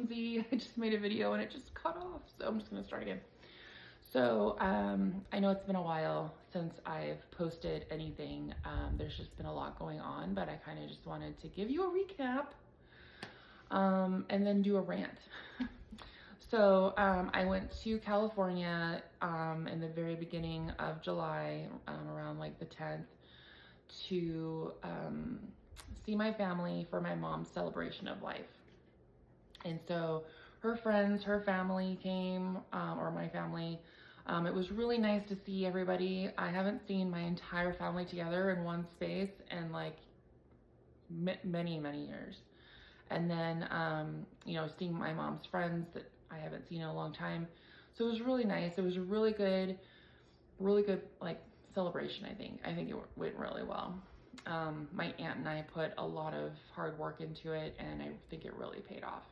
clumsy. I just made a video and it just cut off, so I'm just gonna start again. So I know it's been a while since I've posted anything. There's just been a lot going on, but I kind of just wanted to give you a recap and then do a rant. So I went to California in the very beginning of July, around like the 10th, to see my family for my mom's celebration of life. And so her friends, her family came, or my family. It was really nice to see everybody. I haven't seen my entire family together in one space in like many years. And then, you know, seeing my mom's friends that I haven't seen in a long time. So it was really nice. It was a really good like celebration, I think. I think it went really well. My aunt and I put a lot of hard work into it, and I think it really paid off.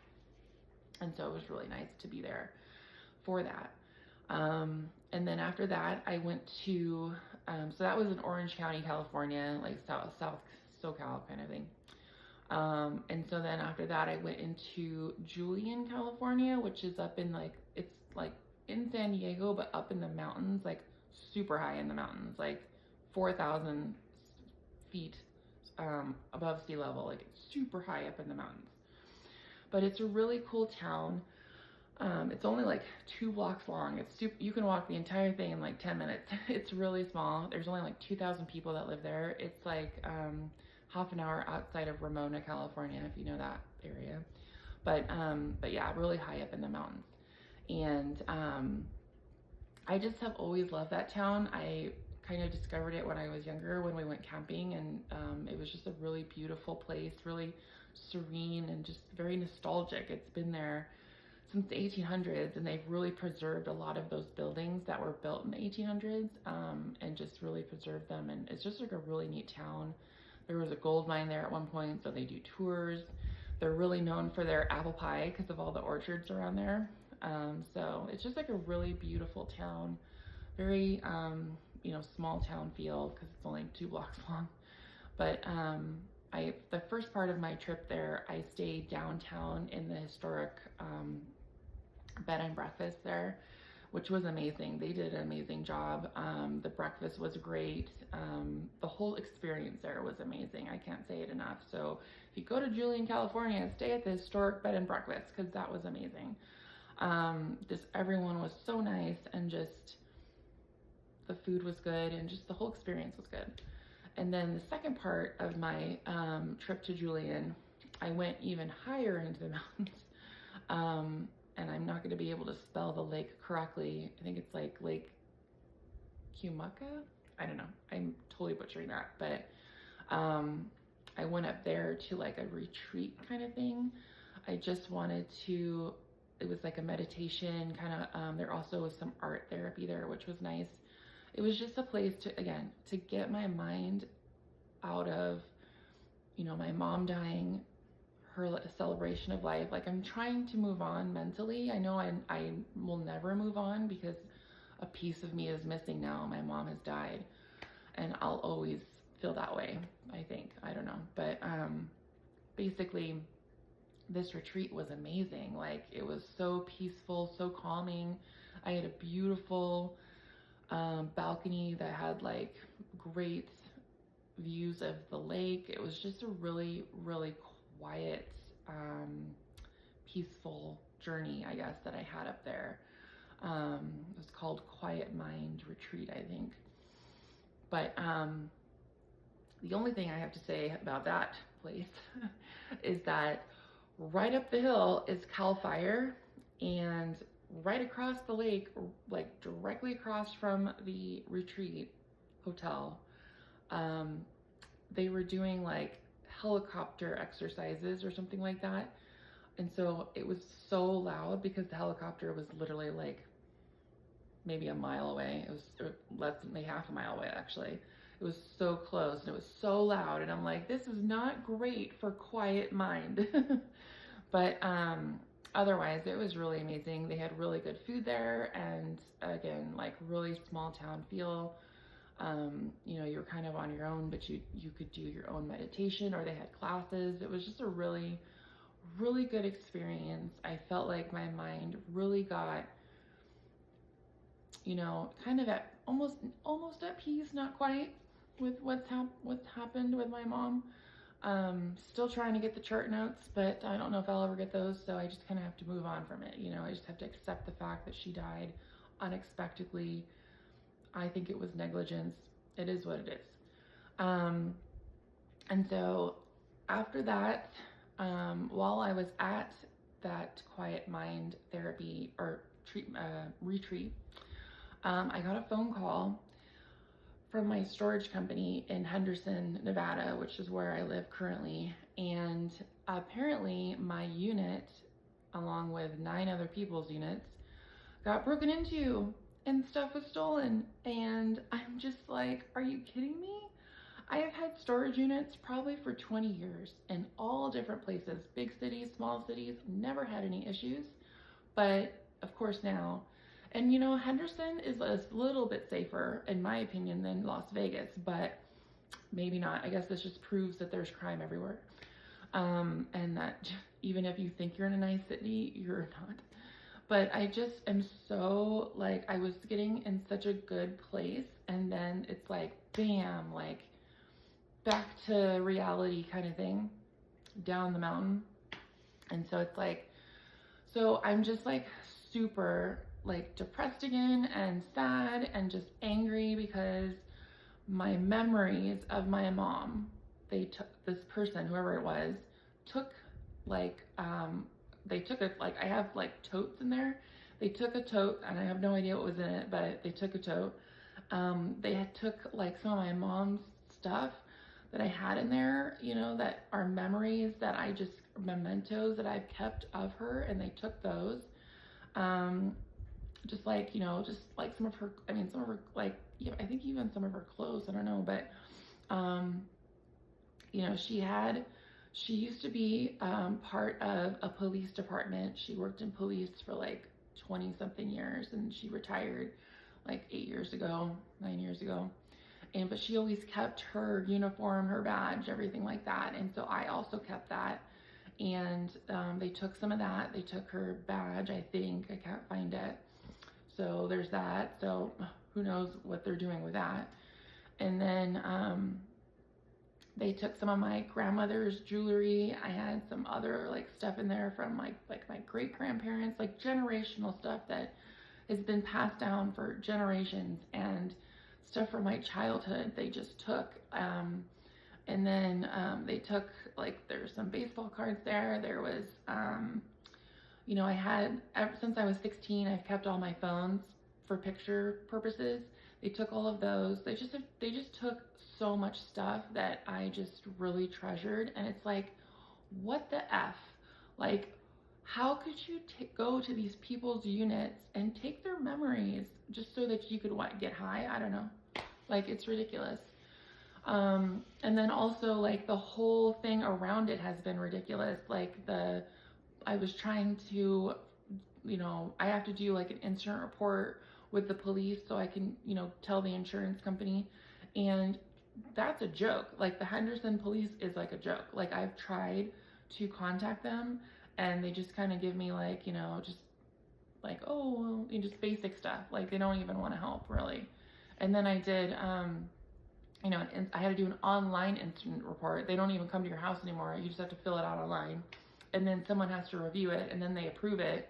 And so it was really nice to be there for that. And then after that, I went to, so that was in Orange County, California, like South SoCal kind of thing. And so then after that, I went into Julian, California, which is up in like, it's like in San Diego, but up in the mountains, like super high in the mountains, like 4,000 feet above sea level, like it's super high up in the mountains. But it's a really cool town. It's only like 2 blocks long. You can walk the entire thing in like 10 minutes. It's really small. There's only like 2,000 people that live there. It's like half an hour outside of Ramona, California, if you know that area. But yeah, really high up in the mountains. And I just have always loved that town. I kind of discovered it when I was younger, when we went camping, and it was just a really beautiful place, really serene and just very nostalgic. It's been there since the 1800s, and they've really preserved a lot of those buildings that were built in the 1800s, and just really preserved them. And it's just like a really neat town. There was a gold mine there at one point, so they do tours. They're really known for their apple pie because of all the orchards around there. So it's just like a really beautiful town, very you know, small town feel because it's only 2 blocks long. But the first part of my trip there, I stayed downtown in the historic bed and breakfast there, which was amazing. They did an amazing job. The breakfast was great. The whole experience there was amazing. I can't say it enough. So if you go to Julian, California, stay at the historic bed and breakfast because that was amazing. Just everyone was so nice, and just the food was good, and just the whole experience was good. And then the second part of my trip to Julian, I went even higher into the mountains. And I'm not going to be able to spell the lake correctly. I think it's like Lake Cumuca. I don't know. I'm totally butchering that. But I went up there to like a retreat kind of thing. I just wanted to, it was like a meditation kind of, there also was some art therapy there, which was nice. It was just a place to, again, to get my mind out of, you know, my mom dying, her celebration of life. Like, I'm trying to move on mentally. I know I will never move on because a piece of me is missing now. My mom has died, and I'll always feel that way, I think. I don't know. But basically, this retreat was amazing. Like, it was so peaceful, so calming. I had a beautiful balcony that had like great views of the lake. It was just a really quiet, peaceful journey, I guess, that I had up there. It was called Quiet Mind Retreat, I think. But the only thing I have to say about that place is that right up the hill is Cal Fire, and right across the lake, like directly across from the retreat hotel, they were doing like helicopter exercises or something like that. And so it was so loud because the helicopter was literally like maybe a mile away. It was less than half a mile away, actually. It was so close, and it was so loud, and I'm like, this is not great for quiet mind. But otherwise, it was really amazing. They had really good food there, and again, like really small town feel. You know, you're kind of on your own, but you could do your own meditation, or they had classes. It was just a really really good experience. I felt like my mind really got, you know, kind of at almost at peace, not quite, with what's happened with my mom. Still trying to get the chart notes, but I don't know if I'll ever get those, so I just kind of have to move on from it. You know, I just have to accept the fact that she died unexpectedly. I think it was negligence. It is what it is. And so after that, while I was at that quiet mind therapy or retreat, I got a phone call from my storage company in Henderson, Nevada, which is where I live currently. And apparently my unit, along with 9 other people's units, got broken into and stuff was stolen. And I'm just like, are you kidding me? I have had storage units probably for 20 years in all different places, big cities, small cities, never had any issues. But of course now, and you know, Henderson is a little bit safer, in my opinion, than Las Vegas, but maybe not. I guess this just proves that there's crime everywhere. And that even if you think you're in a nice city, you're not. But I just am so, like, I was getting in such a good place, and then it's like, bam, like, back to reality kind of thing, down the mountain. And so it's like, so I'm just like super like depressed again and sad and just angry because my memories of my mom, they took, this person, whoever it was, took like, they took it, like I have like totes in there. They took a tote and I have no idea what was in it, but they took a tote. They had took like some of my mom's stuff that I had in there, you know, that are memories that I just, mementos that I've kept of her, and they took those. Just like, you know, just like some of her, I mean, some of her, like, yeah, I think even some of her clothes, I don't know, but, you know, she used to be part of a police department. She worked in police for like 20 something years, and she retired like 9 years ago. But she always kept her uniform, her badge, everything like that. And so I also kept that. And they took some of that. They took her badge, I think. I can't find it. So there's that. So who knows what they're doing with that. And then they took some of my grandmother's jewelry. I had some other like stuff in there from like my great grandparents, like generational stuff that has been passed down for generations, and stuff from my childhood they just took. And then they took, like, there's some baseball cards there. There was, you know, I had, ever since I was 16, I've kept all my phones for picture purposes. They took all of those. They just took so much stuff that I just really treasured. And it's like, what the F? Like, how could you go to these people's units and take their memories just so that you could, what, get high? I don't know. Like, it's ridiculous. And then also, like, the whole thing around it has been ridiculous. Like, I was trying to, you know, I have to do like an incident report with the police so I can, you know, tell the insurance company. And that's a joke. Like, the Henderson police is like a joke. Like, I've tried to contact them and they just kind of give me like, you know, just like, oh, well, you know, just basic stuff. Like, they don't even want to help really. And then I did, you know, I had to do an online incident report. They don't even come to your house anymore. You just have to fill it out online. And then someone has to review it, and then they approve it.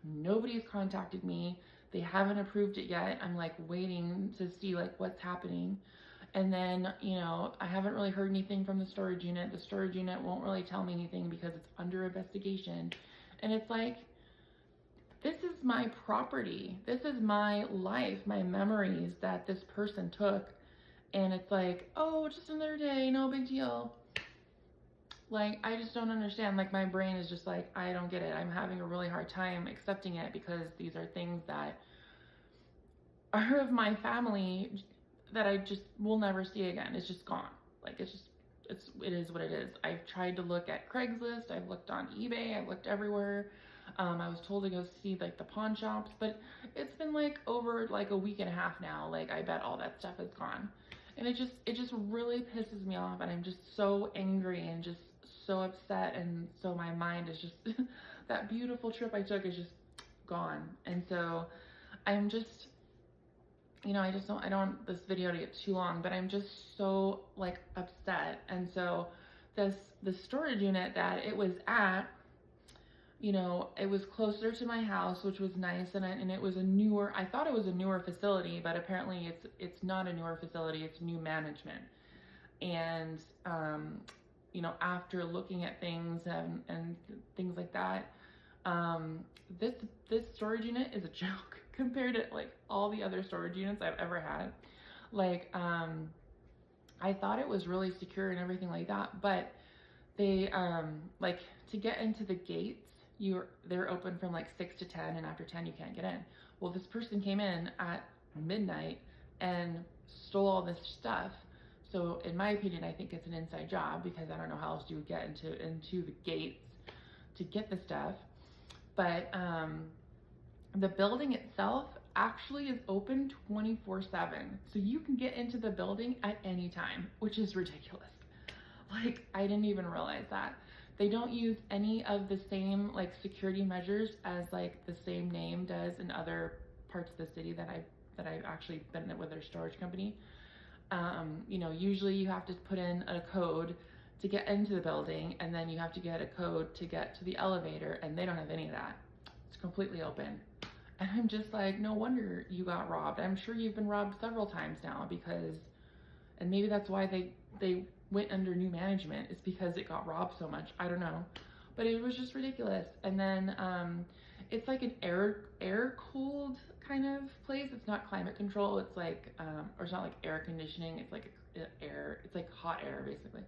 Nobody's contacted me. They haven't approved it yet. I'm like waiting to see like what's happening. And then, you know, I haven't really heard anything from the storage unit. The storage unit won't really tell me anything because it's under investigation. And it's like, this is my property. This is my life, my memories that this person took. And it's like, oh, just another day, no big deal. Like, I just don't understand. Like, my brain is just like, I don't get it. I'm having a really hard time accepting it because these are things that are of my family that I just will never see again. It's just gone. Like, it is what it is. I've tried to look at Craigslist. I've looked on eBay. I've looked everywhere. I was told to go see like the pawn shops, but it's been like over like a week and a half now. Like, I bet all that stuff is gone. And it just really pisses me off, and I'm just so angry and just so upset, and so my mind is just that beautiful trip I took is just gone. And so I'm just, you know, I don't want this video to get too long, but I'm just so like upset. And so the storage unit that it was at, you know, it was closer to my house, which was nice, and it was a newer, I thought it was a newer facility, but apparently it's not a newer facility, it's new management. And you know, after looking at things and things like that, this storage unit is a joke compared to like all the other storage units I've ever had. Like I thought it was really secure and everything like that, but they like to get into the gates, they're open from like 6 to 10, and after 10 you can't get in. Well, this person came in at midnight and stole all this stuff. So in my opinion, I think it's an inside job, because I don't know how else you would get into the gates to get the stuff. But the building itself actually is open 24/7. So you can get into the building at any time, which is ridiculous. Like, I didn't even realize that. They don't use any of the same like security measures as like the same name does in other parts of the city that I've actually been with their storage company. You know, usually you have to put in a code to get into the building, and then you have to get a code to get to the elevator, and they don't have any of that. It's completely open. And I'm just like, no wonder you got robbed. I'm sure you've been robbed several times now, because, and maybe that's why they went under new management, is because it got robbed so much. I don't know, but it was just ridiculous. And then it's like an air cooled kind of place. It's not climate control. It's like or it's not like air conditioning. It's like it's like hot air basically.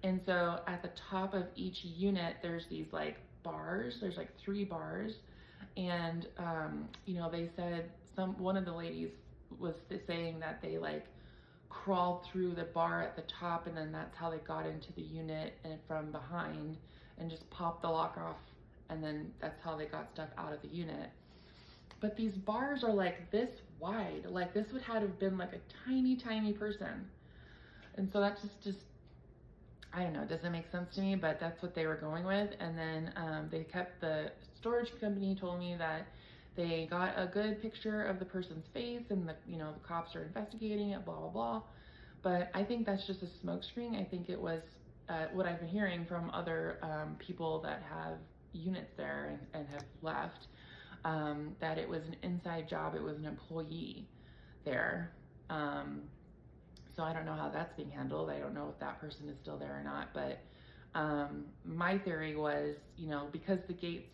And so at the top of each unit, there's these like bars. There's like 3 bars, and you know, they said one of the ladies was saying that they like crawled through the bar at the top, and then that's how they got into the unit and from behind, and just popped the lock off, and then that's how they got stuff out of the unit. But these bars are like this wide, like this would have been like a tiny person. And so that just I don't know, it doesn't make sense to me, but that's what they were going with. And then they kept, the storage company told me that they got a good picture of the person's face, and you know, the cops are investigating it, blah blah blah. But I think that's just a smokescreen. I think it was what I've been hearing from other people that have units there and have left, that it was an inside job. It was an employee there. So I don't know how that's being handled. I don't know if that person is still there or not. But my theory was, you know, because the gates,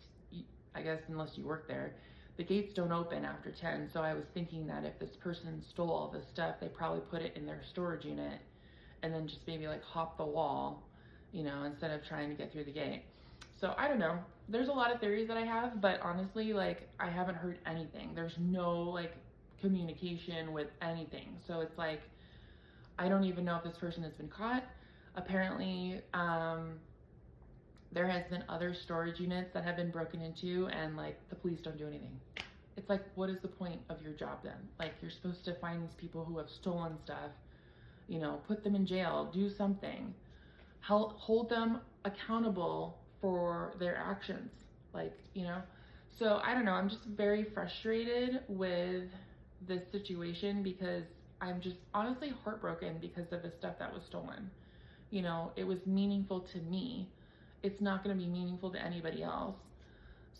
I guess unless you work there, the gates don't open after 10. So I was thinking that if this person stole all this stuff, they probably put it in their storage unit and then just maybe like hop the wall, you know, instead of trying to get through the gate. So I don't know. There's a lot of theories that I have, but honestly, like, I haven't heard anything. There's no like communication with anything. So it's like, I don't even know if this person has been caught. Apparently, there has been other storage units that have been broken into, and like the police don't do anything. It's like, what is the point of your job then? Like, you're supposed to find these people who have stolen stuff, you know, put them in jail, do something, hold them accountable for their actions, like, you know. So I don't know, I'm just very frustrated with this situation, because I'm just honestly heartbroken because of the stuff that was stolen. You know, it was meaningful to me. It's not going to be meaningful to anybody else.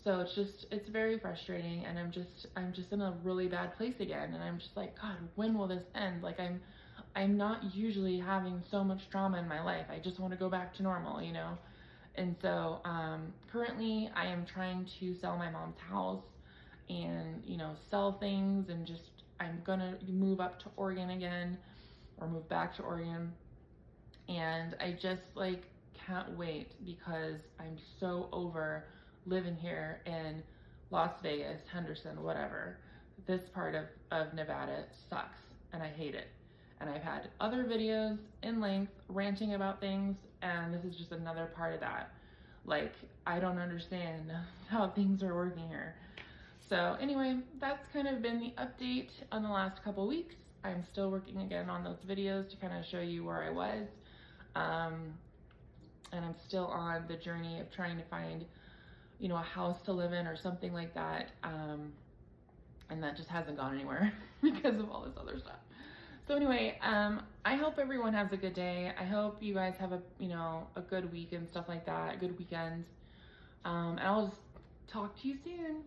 So it's very frustrating, and I'm just in a really bad place again, and I'm just like, God, when will this end? Like, I'm not usually having so much trauma in my life. I just want to go back to normal, you know. And so currently I am trying to sell my mom's house and, you know, sell things, and just, I'm gonna move up to Oregon again, or move back to Oregon. And I just like can't wait, because I'm so over living here in Las Vegas, Henderson, whatever. This part of Nevada sucks, and I hate it. And I've had other videos in length ranting about things, and this is just another part of that. Like, I don't understand how things are working here. So anyway, that's kind of been the update on the last couple weeks. I'm still working again on those videos to kind of show you where I was. and I'm still on the journey of trying to find, you know, a house to live in or something like that. And that just hasn't gone anywhere because of all this other stuff. So anyway, I hope everyone has a good day. I hope you guys have a, you know, a good week and stuff like that, a good weekend. And I'll just talk to you soon.